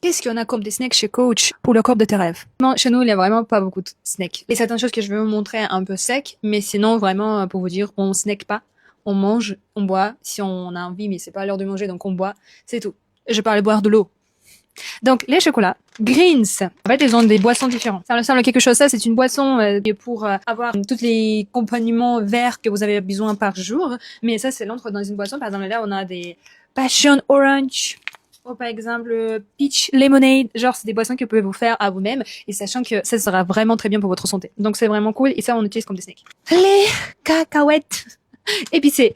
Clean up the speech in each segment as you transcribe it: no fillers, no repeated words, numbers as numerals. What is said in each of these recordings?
qu'est-ce qu'il y en a comme des snacks chez Coach pour le corps de tes rêves? Non, chez nous, il y a vraiment pas beaucoup de snacks. Et certaines choses que je vais vous montrer un peu sec, mais sinon, vraiment, pour vous dire, on snack pas. On mange, on boit, si on a envie, mais c'est pas l'heure de manger, donc on boit, c'est tout. Je parle de boire de l'eau. Donc, les chocolats, Greens. En fait, ils ont des boissons différentes. Ça ressemble à quelque chose, ça, c'est une boisson pour avoir tous les accompagnements verts que vous avez besoin par jour. Mais ça, c'est l'entre dans une boisson. Par exemple, là, on a des Passion Orange. Ou par exemple, Peach Lemonade. Genre, c'est des boissons que vous pouvez vous faire à vous-même. Et sachant que ça sera vraiment très bien pour votre santé. Donc, c'est vraiment cool. Et ça, on utilise comme des snacks. Les cacahuètes. Épicé.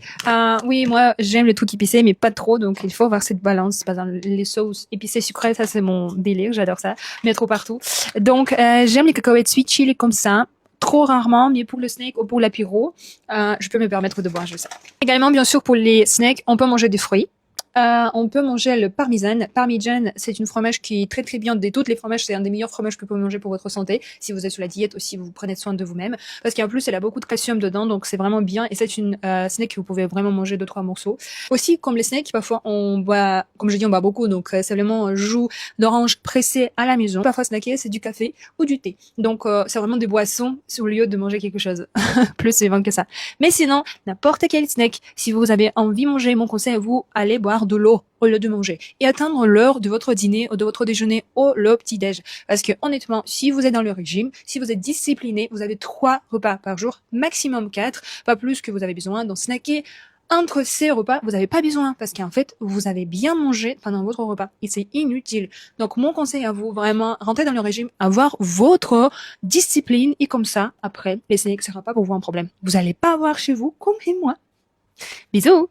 Oui, moi, j'aime le truc épicé, mais pas trop, donc il faut avoir cette balance. Par exemple, les sauces épicées sucrées, ça, c'est mon délire, j'adore ça. Mais trop partout. Donc, j'aime les cacahuètes sweet chili comme ça. Trop rarement, mais pour le snack ou pour l'apéro, je peux me permettre de boire juste ça. Également, bien sûr, pour les snacks, on peut manger des fruits. On peut manger le parmesan. Parmesan, c'est une fromage qui est très très bien. De toutes les fromages, c'est un des meilleurs fromages que vous pouvez manger pour votre santé. Si vous êtes sur la diète aussi, vous prenez soin de vous-même. Parce qu'en plus, elle a beaucoup de calcium dedans, donc c'est vraiment bien. Et c'est une snack que vous pouvez vraiment manger 2-3 morceaux. Aussi, comme les snacks, parfois on boit, comme je dis, on boit beaucoup. Donc c'est vraiment un jus d'orange pressé à la maison. Parfois snacker, c'est du café ou du thé. Donc c'est vraiment des boissons au lieu de manger quelque chose. Plus vivant que ça. Mais sinon, n'importe quel snack, si vous avez envie de manger, mon conseil à vous, allez boire de l'eau au lieu de manger et attendre l'heure de votre dîner ou de votre déjeuner ou le petit-déj. Parce que honnêtement, si vous êtes dans le régime, si vous êtes discipliné, vous avez 3 repas par jour, maximum 4, pas plus que vous avez besoin. Donc snacker entre ces repas, vous n'avez pas besoin parce qu'en fait, vous avez bien mangé pendant votre repas et c'est inutile. Donc mon conseil à vous, vraiment, rentrez dans le régime, avoir votre discipline et comme ça, après, les snacks ne sera pas pour vous un problème. Vous n'allez pas avoir chez vous comme chez moi. Bisous!